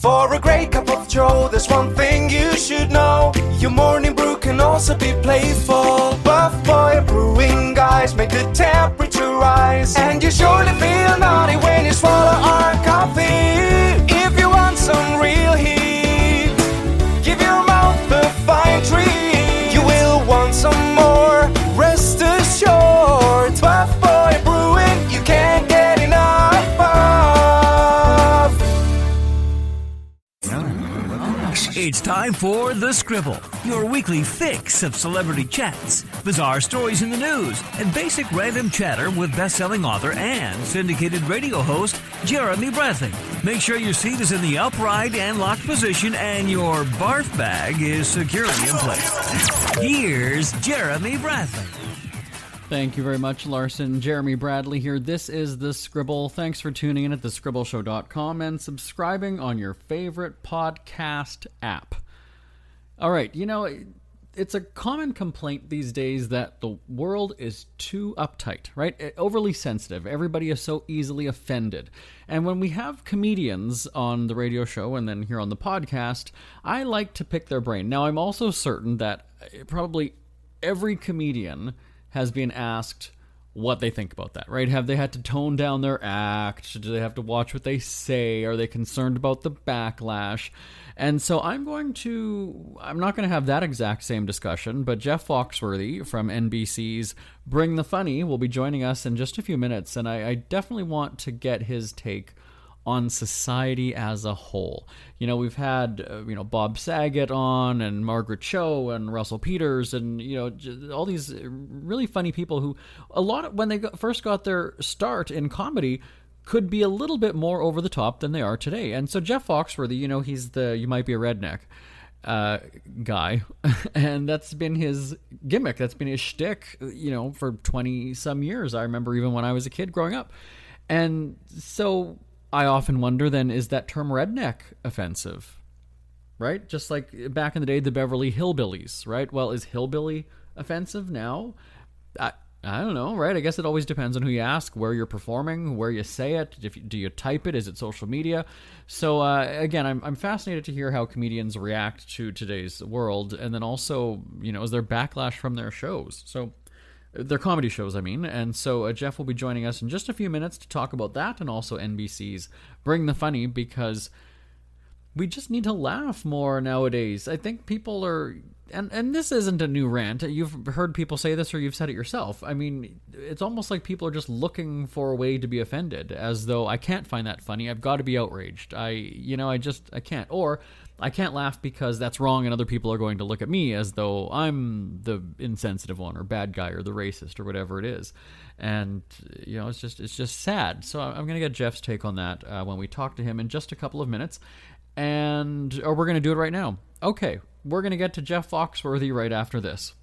For a great cup of joe, there's one thing you should know. Your morning brew can also be playful. Buff Boy Brewing guys make the temperature rise, and you surely feel naughty when you swallow our coffee. If you want some real heat, give your mouth a fine treat. You will want some more, rest assured. Buff Boy Brewing, you can't get enough of. It's time for The Scribble, your weekly fix of celebrity chats, bizarre stories in the news, and basic random chatter with best-selling author and syndicated radio host Jeremy Bradley. Make sure your seat is in the upright and locked position and your barf bag is securely in place. Here's Jeremy Bradley. Thank you very much, Larson. Jeremy Bradley here. This is The Scribble. Thanks for tuning in at thescribbleshow.com and subscribing on your favorite podcast app. All right, it's a common complaint these days that the world is too uptight, right? Overly sensitive. Everybody is so easily offended. And when we have comedians on the radio show and then here on the podcast, I like to pick their brain. Now, I'm also certain that probably every comedian has been asked what they think about that, right? Have they had to tone down their act? Do they have to watch what they say? Are they concerned about the backlash? And so I'm not going to have that exact same discussion, but Jeff Foxworthy from NBC's Bring the Funny will be joining us in just a few minutes, and I definitely want to get his take on society as a whole. We've had, Bob Saget on, and Margaret Cho, and Russell Peters, and, all these really funny people who, when they first got their start in comedy, could be a little bit more over the top than they are today. And so Jeff Foxworthy, he's the You Might Be a Redneck guy, and that's been his gimmick. That's been his shtick, for 20-some years. I remember even when I was a kid growing up. And so I often wonder then, is that term redneck offensive? Right? Just like back in the day, the Beverly Hillbillies, right? Well, is hillbilly offensive now? I don't know, right? I guess it always depends on who you ask, where you're performing, where you say it. Do you type it? Is it social media? So again, I'm fascinated to hear how comedians react to today's world, and then also, is there backlash from their shows? So their comedy shows, I mean. And so Jeff will be joining us in just a few minutes to talk about that, and also NBC's Bring the Funny, because we just need to laugh more nowadays. I think people are, and this isn't a new rant. You've heard people say this, or you've said it yourself. I mean, it's almost like people are just looking for a way to be offended, as though I can't find that funny. I've got to be outraged. I can't. Or I can't laugh because that's wrong and other people are going to look at me as though I'm the insensitive one or bad guy or the racist or whatever it is. And, it's just sad. So I'm going to get Jeff's take on that when we talk to him in just a couple of minutes. Or we're going to do it right now. Okay, we're going to get to Jeff Foxworthy right after this.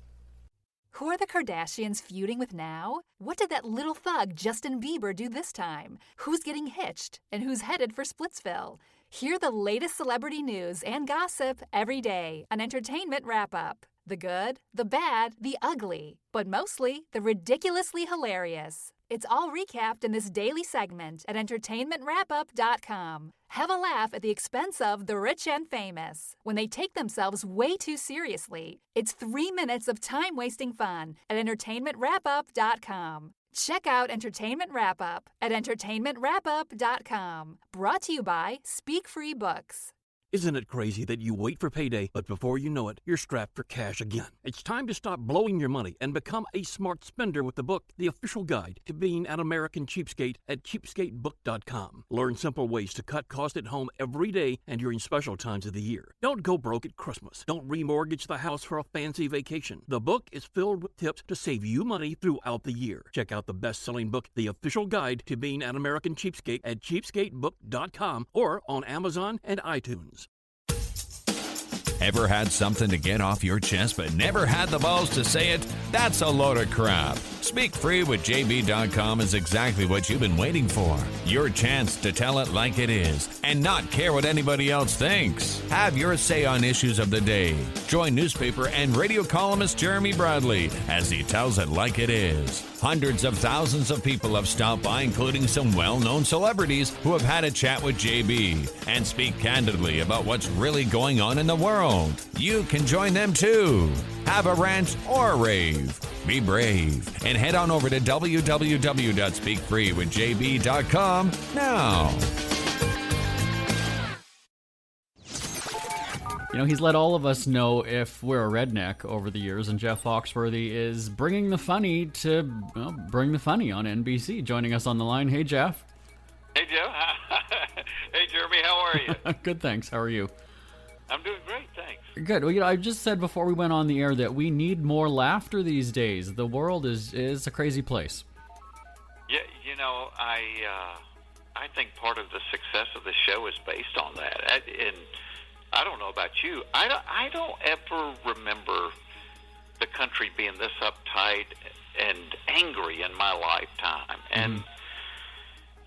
Who are the Kardashians feuding with now? What did that little thug Justin Bieber do this time? Who's getting hitched? And who's headed for Splitsville? Hear the latest celebrity news and gossip every day on Entertainment Wrap-Up. The good, the bad, the ugly, but mostly the ridiculously hilarious. It's all recapped in this daily segment at entertainmentwrapup.com. Have a laugh at the expense of the rich and famous when they take themselves way too seriously. It's 3 minutes of time-wasting fun at entertainmentwrapup.com. Check out Entertainment Wrap-Up at entertainmentwrapup.com. Brought to you by Speak Free Books. Isn't it crazy that you wait for payday, but before you know it, you're strapped for cash again? It's time to stop blowing your money and become a smart spender with the book, The Official Guide to Being an American Cheapskate, at cheapskatebook.com. Learn simple ways to cut costs at home every day and during special times of the year. Don't go broke at Christmas. Don't remortgage the house for a fancy vacation. The book is filled with tips to save you money throughout the year. Check out the best-selling book, The Official Guide to Being an American Cheapskate, at cheapskatebook.com or on Amazon and iTunes. Ever had something to get off your chest but never had the balls to say it? That's a load of crap. SpeakFreeWithJB.com is exactly what you've been waiting for. Your chance to tell it like it is and not care what anybody else thinks. Have your say on issues of the day. Join newspaper and radio columnist Jeremy Bradley as he tells it like it is. Hundreds of thousands of people have stopped by, including some well-known celebrities who have had a chat with JB and speak candidly about what's really going on in the world. You can join them too. Have a rant or a rave. Be brave and head on over to www.speakfreewithjb.com now. You know, he's let all of us know if we're a redneck over the years, and Jeff Foxworthy is bringing the funny to bring the funny on NBC. Joining us on the line. Hey, Jeff. Hey, Joe. Hey, Jeremy. How are you? Good, thanks. How are you? I'm doing great, thanks. Good. Well, I just said before we went on the air that we need more laughter these days. The world is a crazy place. Yeah, I think part of the success of the show is based on that. And I don't know about you. I don't ever remember the country being this uptight and angry in my lifetime. And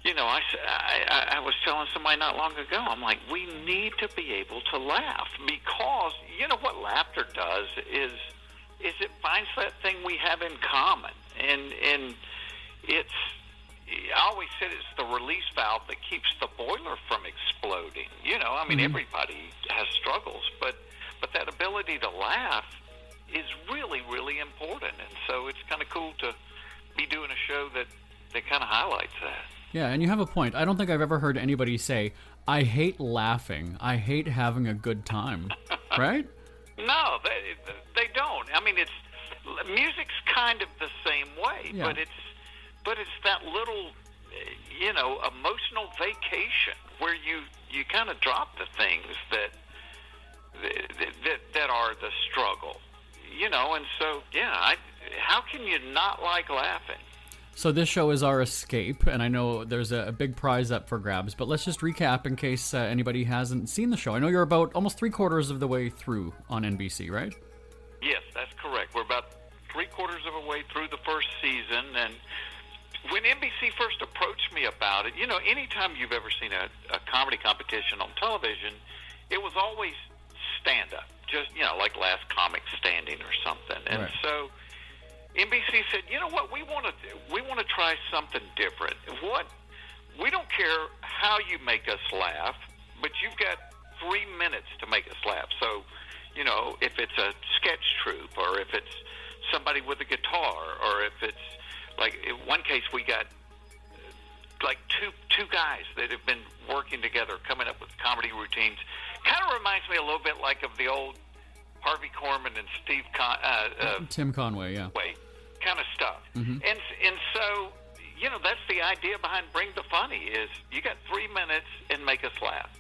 I was telling somebody not long ago, I'm like, we need to be able to laugh, because what laughter does is it finds that thing we have in common, and it's, I always said it's the release valve that keeps the boiler from exploding. Everybody has struggles, but that ability to laugh is really, really important, and so it's kind of cool to be doing a show that kind of highlights that. Yeah, and you have a point. I don't think I've ever heard anybody say, I hate laughing. I hate having a good time. Right? No, they don't. I mean, music's kind of the same way, yeah. but it's that little, emotional vacation where you kind of drop the things that are the struggle, and so, how can you not like laughing? So this show is our escape, and I know there's a big prize up for grabs, but let's just recap in case anybody hasn't seen the show. I know you're about almost 3/4 of the way through on NBC, right? Yes, that's correct. We're about 3/4 of the way through the first season, and when NBC first approached me about it, anytime you've ever seen a comedy competition on television, it was always stand-up, just, like Last Comic Standing or something. And right. So NBC said, you know what, we want to try something different. We don't care how you make us laugh, but you've got 3 minutes to make us laugh. So, if it's a sketch troupe, or if it's somebody with a guitar, or if it's, like, in one case we got like two guys that have been working together, coming up with comedy routines. Kind of reminds me a little bit like of the old Harvey Korman and Tim Conway, yeah. Kind of stuff. Mm-hmm. And so, that's the idea behind Bring the Funny, is you got 3 minutes and make us laugh.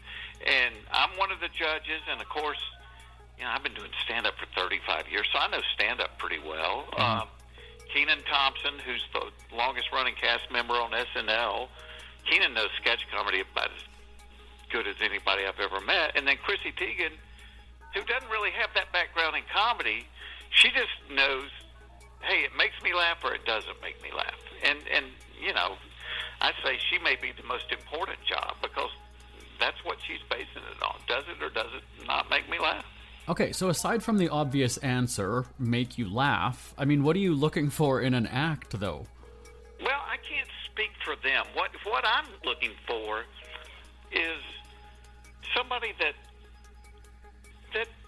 And I'm one of the judges, and of course, I've been doing stand-up for 35 years, so I know stand-up pretty well. Mm-hmm. Keenan Thompson, who's the longest-running cast member on SNL, Keenan knows sketch comedy about as good as anybody I've ever met. And then Chrissy Teigen, who doesn't really have that background in comedy, she just knows, hey, it makes me laugh or it doesn't make me laugh. And I say she may be the most important job, because that's what she's basing it on. Does it or does it not make me laugh? Okay, so aside from the obvious answer, make you laugh, I mean, what are you looking for in an act, though? Well, I can't speak for them. What I'm looking for is somebody that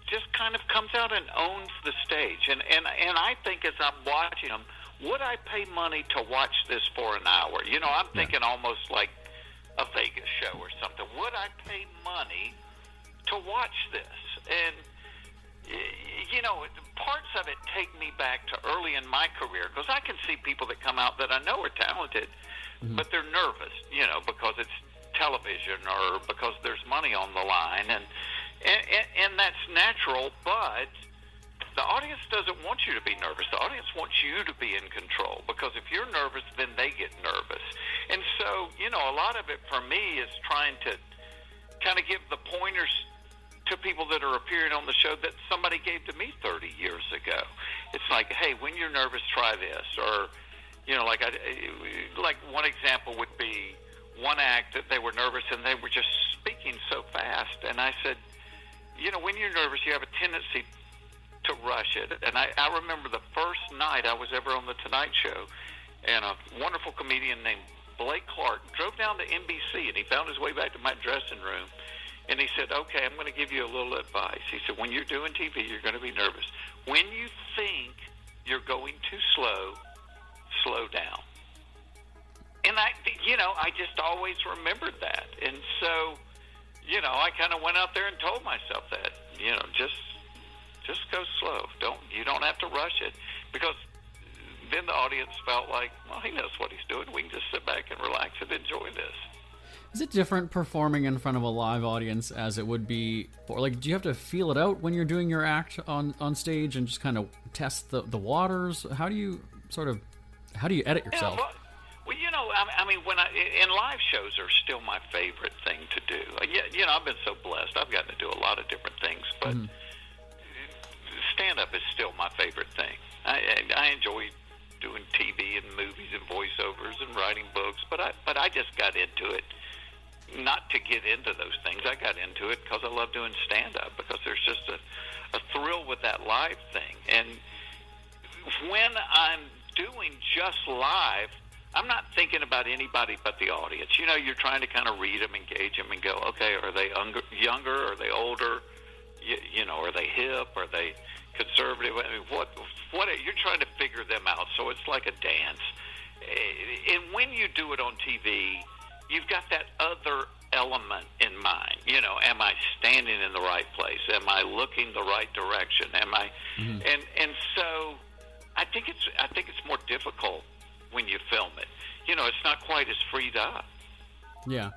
just kind of comes out and owns the stage. And I think as I'm watching them, would I pay money to watch this for an hour? I'm thinking almost like a Vegas show or something. Would I pay money to watch this? And, parts of it take me back to early in my career, because I can see people that come out that I know are talented, mm-hmm. but they're nervous, because it's television or because there's money on the line, and that's natural, but the audience doesn't want you to be nervous. The audience wants you to be in control, because if you're nervous, then they get nervous. And so, a lot of it for me is trying to kind of give the pointers to people that are appearing on the show that somebody gave to me 30 years ago. It's like, hey, when you're nervous, try this. Or, You know, like one example would be one act that they were nervous and they were just speaking so fast. And I said, you know, when you're nervous, you have a tendency to rush it. And I remember the first night I was ever on The Tonight Show, and a wonderful comedian named Blake Clark drove down to NBC, and he found his way back to my dressing room, and he said, okay, I'm going to give you a little advice. He said, when you're doing TV, you're going to be nervous. When you think you're going too slow, slow down. And I just always remembered that. And so, you know, I kind of went out there and told myself that, you know, just go slow. You don't have to rush it, because then the audience felt like, well, he knows what he's doing. We can just sit back and relax and enjoy this. Is it different performing in front of a live audience as it would be for, like, do you have to feel it out when you're doing your act on stage and just kind of test the waters? How do you edit yourself? Yeah, well, you know, I mean, in live shows are still my favorite thing to do. You know, I've been so blessed. I've gotten to do a lot of different things, but stand-up is still my favorite thing. I enjoy doing TV and movies and voiceovers and writing books, but I just got into it not to get into those things. I got into it because I love doing stand-up, because there's just a thrill with that live thing. And when I'm doing just live, I'm not thinking about anybody but the audience. You know, you're trying to kind of read them, engage them, and go, okay, are they younger? Are they older? You know, are they hip? Are they conservative? I mean, what you're trying to figure them out. So it's like a dance. And when you do it on TV, you've got that other element in mind. You know, am I standing in the right place? Am I looking the right direction? Am I? And so I think it's more difficult when you film it. You know, it's not quite as freed up. Yeah.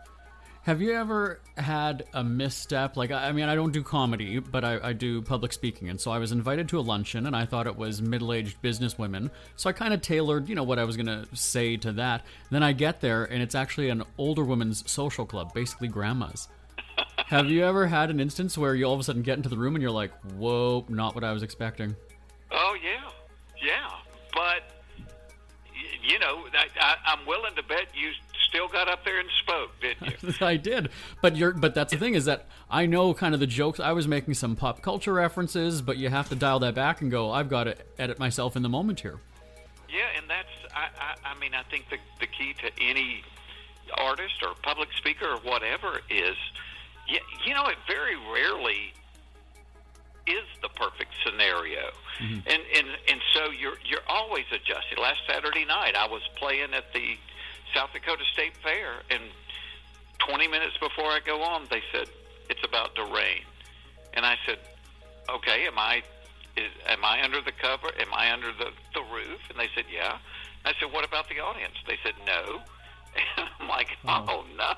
Have you ever had a misstep? Like, I mean, I don't do comedy, but I do public speaking. And so I was invited to a luncheon, and I thought it was middle-aged business women. So I kind of tailored, you know, what I was going to say to that. Then I get there, and it's actually an older women's social club, basically grandmas. Have you ever had an instance where you all of a sudden get into the room and you're like, whoa, not what I was expecting? Oh, yeah. But, you know, I'm willing to bet you still got up there and spoke, didn't you? I did. But that's the thing, is that I know kind of the jokes. I was making some pop culture references, but you have to dial that back and go, I've got to edit myself in the moment here. Yeah, and that's, I mean, I think the key to any artist or public speaker or whatever is, you know, it very rarely is the perfect scenario. And so you're always adjusting. Last Saturday night, I was playing at the South Dakota State Fair, and 20 minutes before I go on, they said, it's about to rain. And I said, okay, am I under the cover? Am I under the roof? And they said, yeah. I said, what about the audience? They said, no. And I'm like, oh no.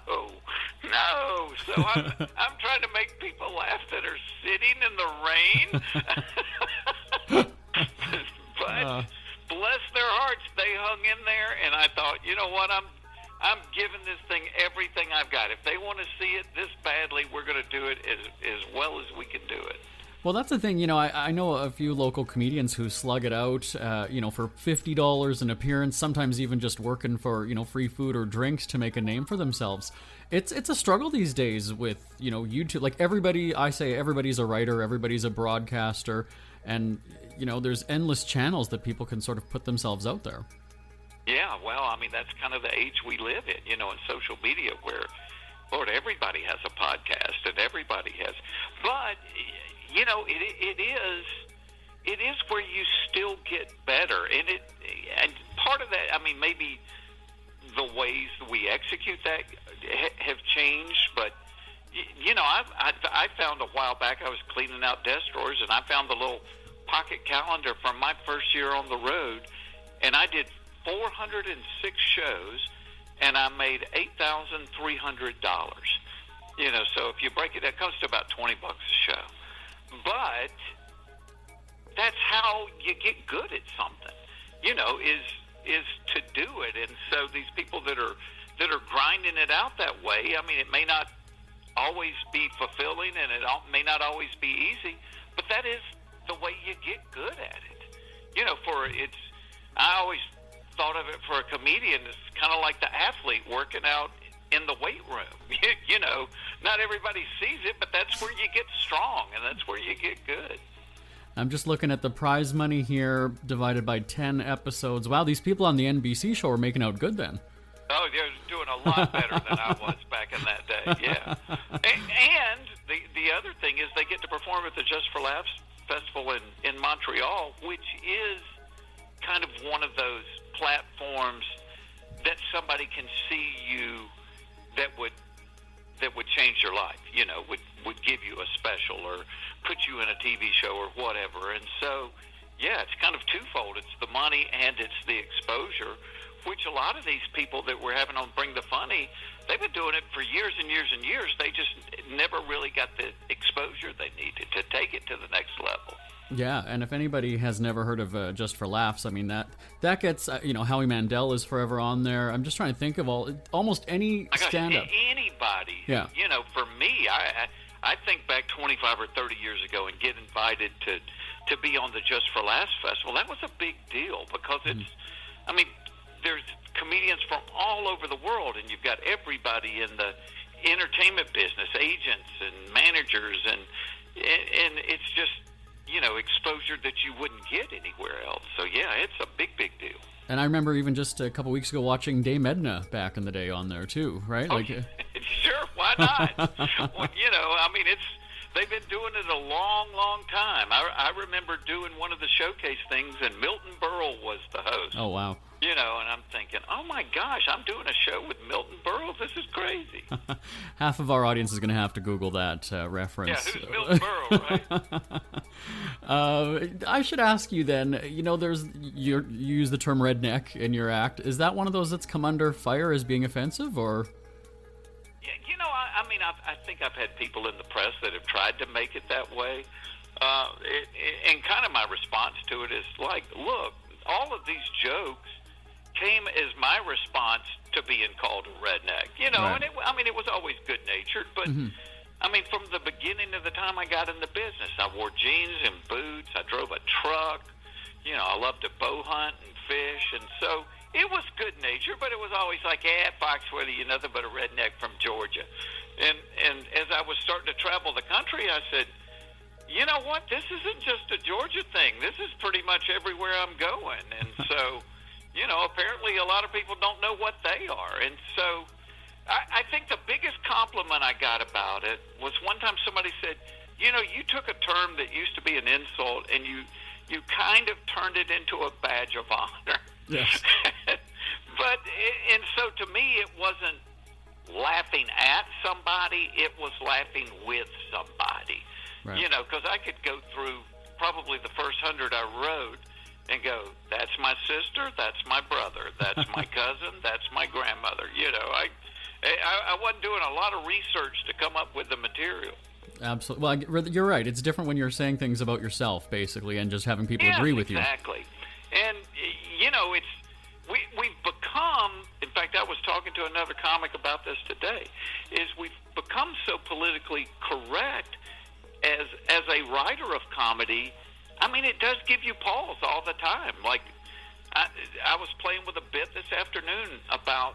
So I'm trying to make people laugh that are sitting in the rain. But bless their hearts, they hung in there, and I thought, you know what, I'm giving this thing everything I've got. If they want to see it this badly, we're going to do it as well as we can do it. Well, that's the thing. You know, I know a few local comedians who slug it out, you know, for $50 an appearance, sometimes even just working for, you know, free food or drinks to make a name for themselves. It's a struggle these days with, you know, YouTube. Like, everybody's a writer, everybody's a broadcaster, and, you know, there's endless channels that people can sort of put themselves out there. Yeah, well, I mean, that's kind of the age we live in, you know, in social media, where, Lord, everybody has a podcast and everybody has. But, you know, it is where you still get better. And part of that, I mean, maybe the ways we execute that have changed, but, you know, I found a while back, I was cleaning out desk drawers, and I found the little pocket calendar from my first year on the road, and I did 406 shows, and I made $8,300. You know, so if you break it, that comes to about $20 a show. But that's how you get good at something, you know, is to do it. And so these people that are grinding it out that way, I mean, it may not always be fulfilling, and it may not always be easy, but that is the way you get good at it. You know, I always thought of it for a comedian as kind of like the athlete working out in the weight room. You know, not everybody sees it, but that's where you get strong, and that's where you get good. I'm just looking at the prize money here, divided by 10 episodes. Wow, these people on the NBC show are making out good then. Oh, they're doing a lot better than I was back in that day, yeah. And the other thing is they get to perform at the Just for Laughs Festival in Montreal, which is kind of one of those platforms that somebody can see you that would change your life, you know, would give you a special or put you in a TV show or whatever. And so, yeah, it's kind of twofold. It's the money and it's the exposure, which a lot of these people that we're having on Bring the Funny, they've been doing it for years and years and years. They just never really got the exposure they needed to take it to the next level. Yeah, and if anybody has never heard of Just for Laughs, I mean, that gets, you know, Howie Mandel is forever on there. I'm just trying to think of almost any stand-up. Anybody. Yeah. You know, for me, I think back 25 or 30 years ago and get invited to be on the Just for Laughs Festival. That was a big deal because it's, I mean, there's comedians from all over the world, and you've got everybody in the entertainment business, agents and managers, and it's just, you know, exposure that you wouldn't get anywhere else. So, yeah, it's a big, big deal. And I remember even just a couple weeks ago watching Dame Edna back in the day on there, too, right? Oh, sure, why not? Well, you know, I mean, they've been doing it a long, long time. I remember doing one of the showcase things, and Milton Berle was the host. Oh, wow. You know, and I'm thinking, oh, my gosh, I'm doing a show with Milton Berle. This is crazy. Half of our audience is going to have to Google that reference. Yeah, who's Milton Berle, right? I should ask you then, you know, you use the term redneck in your act. Is that one of those that's come under fire as being offensive, or? Yeah, you know, I mean, I think I've had people in the press that have tried to make it that way. And kind of my response to it is like, look, all of these jokes came as my response to being called a redneck, you know, right. And it was always good-natured, but, I mean, from the beginning of the time I got in the business, I wore jeans and boots, I drove a truck, you know, I loved to bow hunt and fish, and so it was good-natured, but it was always like, Foxworthy, you're nothing but a redneck from Georgia. And as I was starting to travel the country, I said, you know what, this isn't just a Georgia thing, this is pretty much everywhere I'm going, and so... You know, apparently a lot of people don't know what they are. And so I think the biggest compliment I got about it was one time somebody said, you know, you took a term that used to be an insult and you kind of turned it into a badge of honor. Yes. And so to me, it wasn't laughing at somebody, it was laughing with somebody. Right. You know, because I could go through probably the first 100 I wrote and go, that's my sister, that's my brother, that's my cousin, that's my grandmother. You know, I wasn't doing a lot of research to come up with the material. Absolutely. Well, you're right. It's different when you're saying things about yourself, basically, and just having people agree with you. Exactly. And, you know, we've become, in fact, I was talking to another comic about this today, is we've become so politically correct as a writer of comedy. I mean, it does give you pause all the time. Like, I was playing with a bit this afternoon about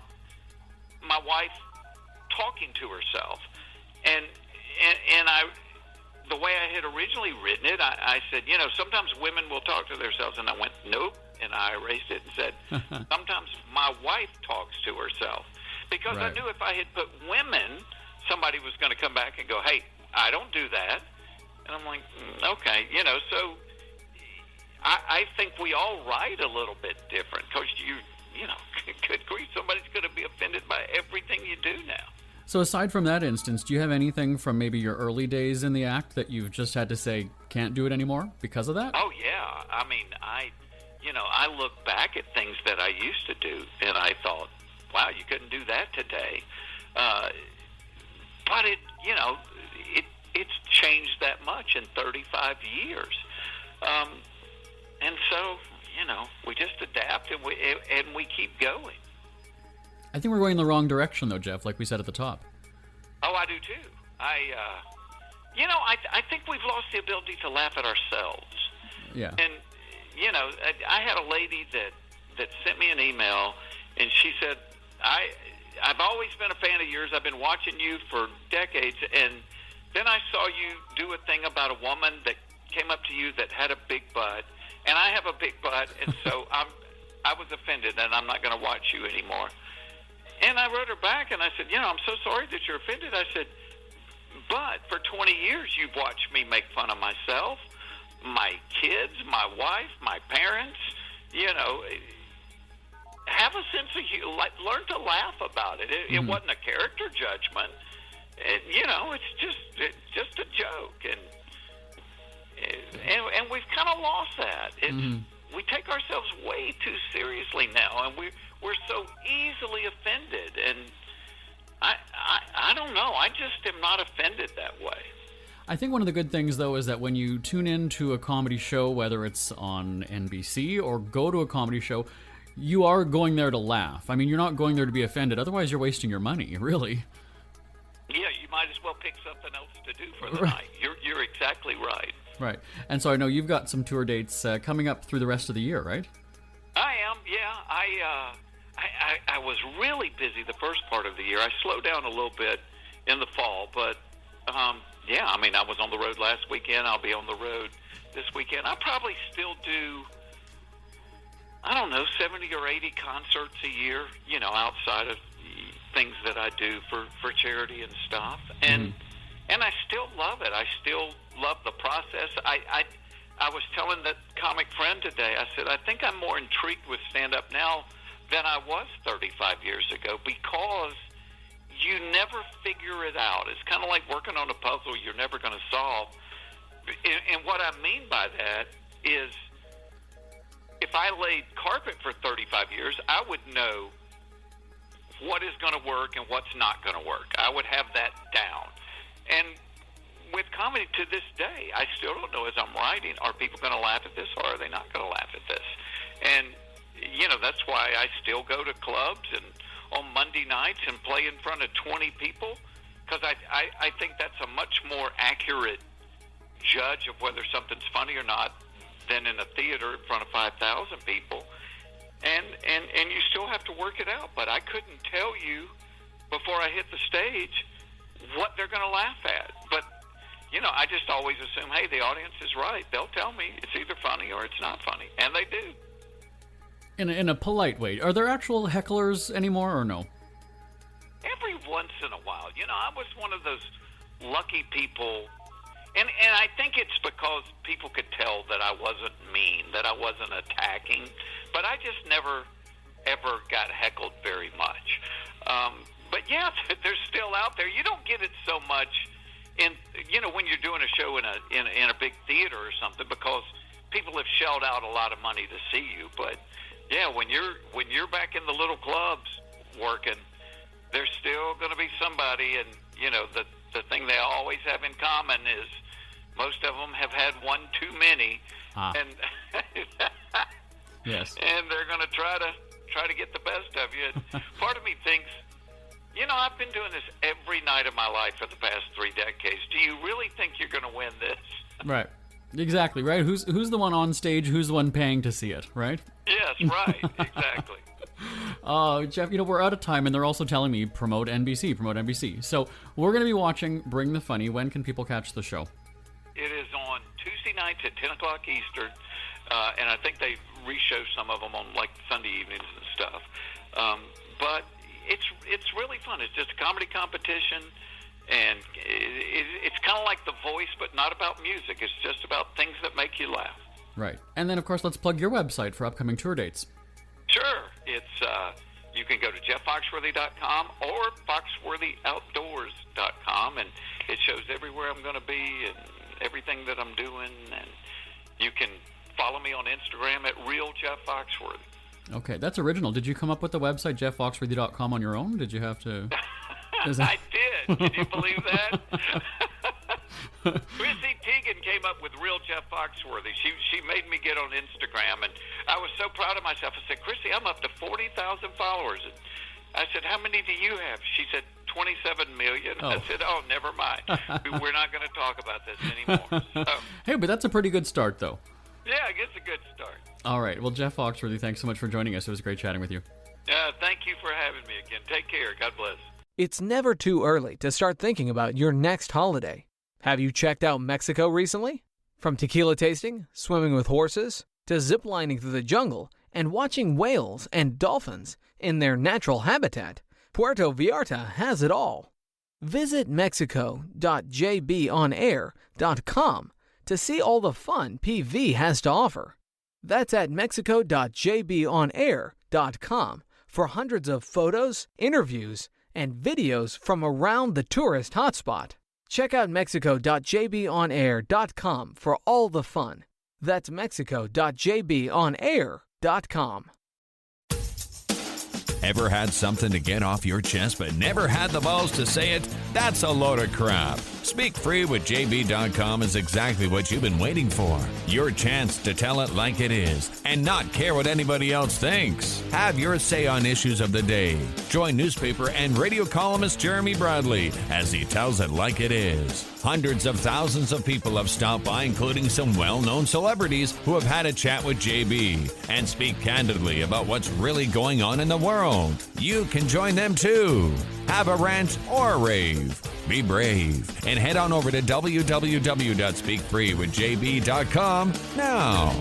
my wife talking to herself. And the way I had originally written it, I said, you know, sometimes women will talk to themselves. And I went, nope. And I erased it and said, sometimes my wife talks to herself. Because right. I knew if I had put women, somebody was going to come back and go, hey, I don't do that. And I'm like, okay, you know, so... I think we all write a little bit different because you know, good grief, somebody's going to be offended by everything you do now. So aside from that instance, do you have anything from maybe your early days in the act that you've just had to say can't do it anymore because of that? Oh, yeah. I mean, I look back at things that I used to do and I thought, wow, you couldn't do that today. But it's changed that much in 35 years. And so, you know, we just adapt and we keep going. I think we're going in the wrong direction, though, Jeff, like we said at the top. Oh, I do, too. I think we've lost the ability to laugh at ourselves. Yeah. And, you know, I had a lady that that sent me an email, and she said, I've always been a fan of yours. I've been watching you for decades, and then I saw you do a thing about a woman that came up to you that had a big butt, and I have a big butt, and so I was offended, and I'm not going to watch you anymore. And I wrote her back, and I said, I'm so sorry that you're offended. I said, but for 20 years, you've watched me make fun of myself, my kids, my wife, my parents. Have a sense of humor. Learn to laugh about it. It wasn't a character judgment. It's just a joke, and we've kind of lost that. We take ourselves way too seriously now, and we're so easily offended. And I don't know. I just am not offended that way. I think one of the good things, though, is that when you tune into a comedy show, whether it's on NBC or go to a comedy show, you are going there to laugh. I mean, you're not going there to be offended. Otherwise, you're wasting your money, really. Yeah, you might as well pick something else to do for the night. You're exactly right. Right. And so I know you've got some tour dates coming up through the rest of the year, right? I am, yeah. I was really busy the first part of the year. I slowed down a little bit in the fall, but I was on the road last weekend. I'll be on the road this weekend. I'll probably still do, 70 or 80 concerts a year, outside of things that I do for charity and stuff. And I still love it. I still love the process. I was telling that comic friend today, I said, I think I'm more intrigued with stand-up now than I was 35 years ago, because you never figure it out. It's kind of like working on a puzzle you're never going to solve. And what I mean by that is, if I laid carpet for 35 years, I would know what is going to work and what's not going to work. I would have that down. And with comedy to this day, I still don't know as I'm writing, are people going to laugh at this or are they not going to laugh at this? And, that's why I still go to clubs and on Monday nights and play in front of 20 people, because I think that's a much more accurate judge of whether something's funny or not than in a theater in front of 5,000 people. And you still have to work it out. But I couldn't tell you before I hit the stage what they're going to laugh at. But, I just always assume, hey, the audience is right. They'll tell me it's either funny or it's not funny. And they do. In a polite way. Are there actual hecklers anymore or no? Every once in a while. I was one of those lucky people. And I think it's because people could tell that I wasn't mean, that I wasn't attacking. But I just never, ever got heckled very much. But yeah, they're still out there. You don't get it so much when you're doing a show in a big theater or something, because people have shelled out a lot of money to see you. But yeah, when you're back in the little clubs working, there's still going to be somebody. And the thing they always have in common is most of them have had one too many, and yes, and they're going to try to get the best of you. And part of me thinks, I've been doing this every night of my life for the past 3 decades. Do you really think you're going to win this? Right. Exactly, right? Who's the one on stage? Who's the one paying to see it, right? Yes, right. Exactly. Jeff, we're out of time, and they're also telling me promote NBC. So we're going to be watching Bring the Funny. When can people catch the show? It is on Tuesday nights at 10 o'clock Eastern, and I think they re-show some of them on, Sunday evenings and stuff. But it's really fun. It's just a comedy competition, and it's kind of like The Voice, but not about music. It's just about things that make you laugh. Right. And then, of course, let's plug your website for upcoming tour dates. Sure. It's you can go to jefffoxworthy.com or foxworthyoutdoors.com, and it shows everywhere I'm going to be and everything that I'm doing. And you can follow me on Instagram at Real Jeff Foxworthy. Okay, that's original. Did you come up with the website jefffoxworthy.com on your own? Did you have to? I did. Can you believe that? Chrissy Teigen came up with Real Jeff Foxworthy. She made me get on Instagram, and I was so proud of myself. I said, Chrissy, I'm up to 40,000 followers. And I said, how many do you have? She said, 27 million. Oh. I said, oh, never mind. We're not going to talk about this anymore. So, hey, but that's a pretty good start, though. Yeah, it's a good start. All right. Well, Jeff Foxworthy, thanks so much for joining us. It was great chatting with you. Thank you for having me again. Take care. God bless. It's never too early to start thinking about your next holiday. Have you checked out Mexico recently? From tequila tasting, swimming with horses, to ziplining through the jungle and watching whales and dolphins in their natural habitat, Puerto Vallarta has it all. Visit mexico.jbonair.com to see all the fun PV has to offer. That's at mexico.jbonair.com for hundreds of photos, interviews, and videos from around the tourist hotspot. Check out mexico.jbonair.com for all the fun. That's mexico.jbonair.com. Ever had something to get off your chest but never had the balls to say it? That's a load of crap. Speak Free with JB.com is exactly what you've been waiting for. Your chance to tell it like it is and not care what anybody else thinks. Have your say on issues of the day. Join newspaper and radio columnist Jeremy Bradley as he tells it like it is. Hundreds of thousands of people have stopped by, including some well-known celebrities who have had a chat with JB and speak candidly about what's really going on in the world. You can join them too. Have a rant or a rave. Be brave and head on over to www.speakfreewithjb.com now.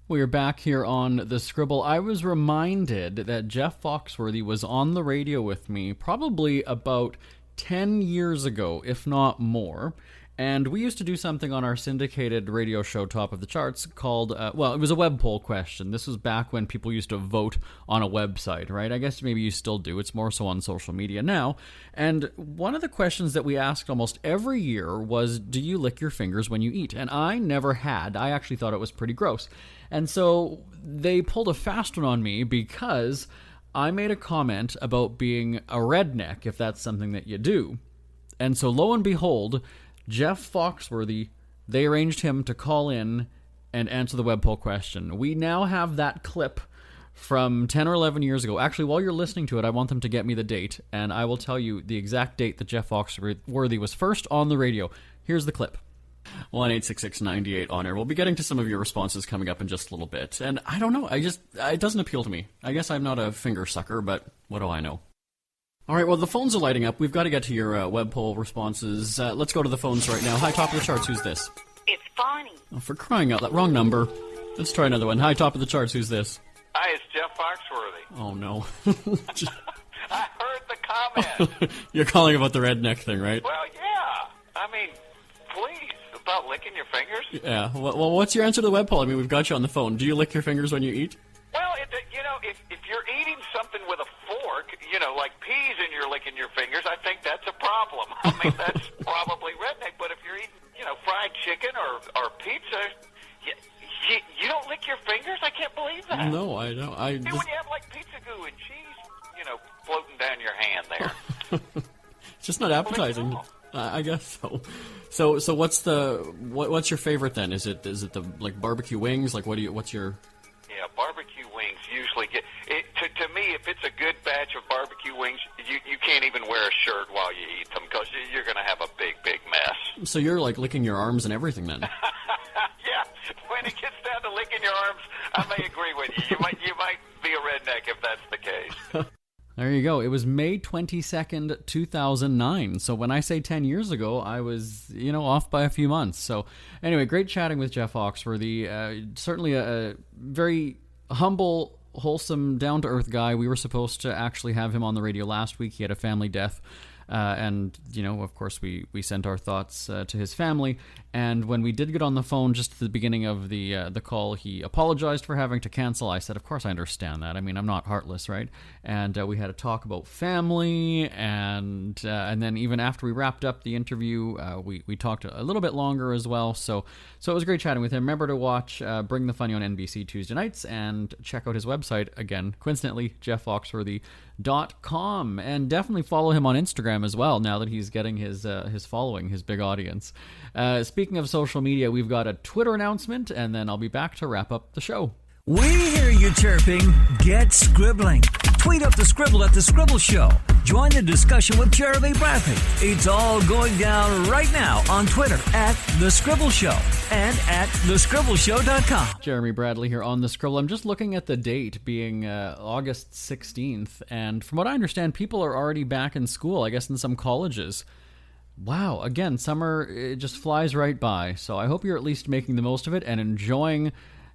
We are back here on the Scribble. I was reminded that Jeff Foxworthy was on the radio with me probably about 10 years ago, if not more. And we used to do something on our syndicated radio show, Top of the Charts, called, it was a web poll question. This was back when people used to vote on a website, right? I guess maybe you still do. It's more so on social media now. And one of the questions that we asked almost every year was, do you lick your fingers when you eat? And I never had. I actually thought it was pretty gross. And so they pulled a fast one on me because I made a comment about being a redneck, if that's something that you do. And so lo and behold, Jeff Foxworthy, they arranged him to call in and answer the web poll question. We now have that clip from 10 or 11 years ago. Actually, while you're listening to it, I want them to get me the date, and I will tell you the exact date that Jeff Foxworthy was first on the radio. Here's the clip. 1-866-98 on air. We'll be getting to some of your responses coming up in just a little bit. And I don't know, it doesn't appeal to me. I guess I'm not a finger sucker, but what do I know? All right, well, the phones are lighting up. We've got to get to your web poll responses. Let's go to the phones right now. Hi, Top of the Charts, who's this? It's Bonnie. Oh, for crying out loud. Wrong number. Let's try another one. Hi, Top of the Charts, who's this? Hi, it's Jeff Foxworthy. Oh, no. I heard the comment. You're calling about the redneck thing, right? Well, yeah. I mean, please, about licking your fingers? Yeah. Well, what's your answer to the web poll? I mean, we've got you on the phone. Do you lick your fingers when you eat? Well, if you're eating something with a fork, like peas and you're licking your fingers, I think that's a problem. I mean, that's probably redneck. But if you're eating, fried chicken or pizza, you don't lick your fingers? I can't believe that. No, I don't. When you have, like, pizza goo and cheese, floating down your hand there. It's just not appetizing. I guess so. So what's what's your favorite then? Is it the like barbecue wings? Like what's your? Yeah, barbecue wings usually get it. To me, if it's a good batch of barbecue wings, you can't even wear a shirt while you eat them because you're going to have a big mess. So you're like licking your arms and everything then? Yeah, when it gets down to licking your arms, I may agree with you. You might be a redneck if that's the case. There you go. It was May 22nd, 2009. So when I say 10 years ago, I was, off by a few months. So anyway, great chatting with Jeff Foxworthy. Certainly a very humble, wholesome, down-to-earth guy. We were supposed to actually have him on the radio last week. He had a family death. And, of course, we sent our thoughts to his family. And when we did get on the phone just at the beginning of the call, he apologized for having to cancel. I said, of course I understand that. I mean, I'm not heartless, right? And we had a talk about family. And then even after we wrapped up the interview, we talked a little bit longer as well. So it was great chatting with him. Remember to watch Bring the Funny on NBC Tuesday nights and check out his website, again, coincidentally, jefffoxworthy.com. And definitely follow him on Instagram as well, now that he's getting his following, his big audience. Speaking of social media, we've got a Twitter announcement, and then I'll be back to wrap up the show. We hear you chirping. Get scribbling. Tweet up the Scribble at The Scribble Show. Join the discussion with Jeremy Bradley. It's all going down right now on Twitter at The Scribble Show and at thescribbleshow.com. Jeremy Bradley here on The Scribble. I'm just looking at the date being August 16th, and from what I understand, people are already back in school, I guess in some colleges. Wow, again, summer, it just flies right by, so I hope you're at least making the most of it and enjoying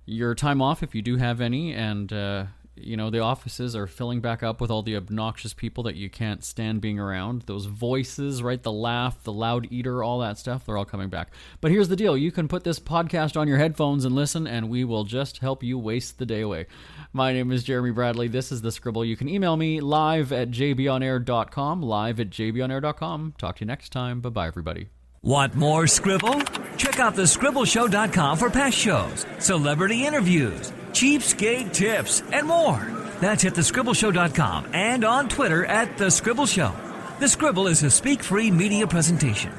your time off if you do have any, and the offices are filling back up with all the obnoxious people that you can't stand being around. Those voices, right? The laugh, the loud eater, all that stuff, they're all coming back. But here's the deal. You can put this podcast on your headphones and listen, and we will just help you waste the day away. My name is Jeremy Bradley. This is The Scribble. You can email me live at jbonair.com, live at jbonair.com. Talk to you next time. Bye-bye, everybody. Want more Scribble? Check out thescribbleshow.com for past shows, celebrity interviews, cheapskate tips, and more. That's at thescribbleshow.com and on Twitter at The Scribble Show. The Scribble is a speak-free media presentation.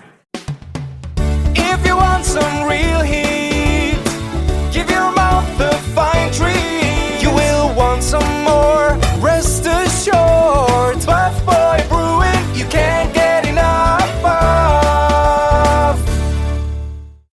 If you want some real heat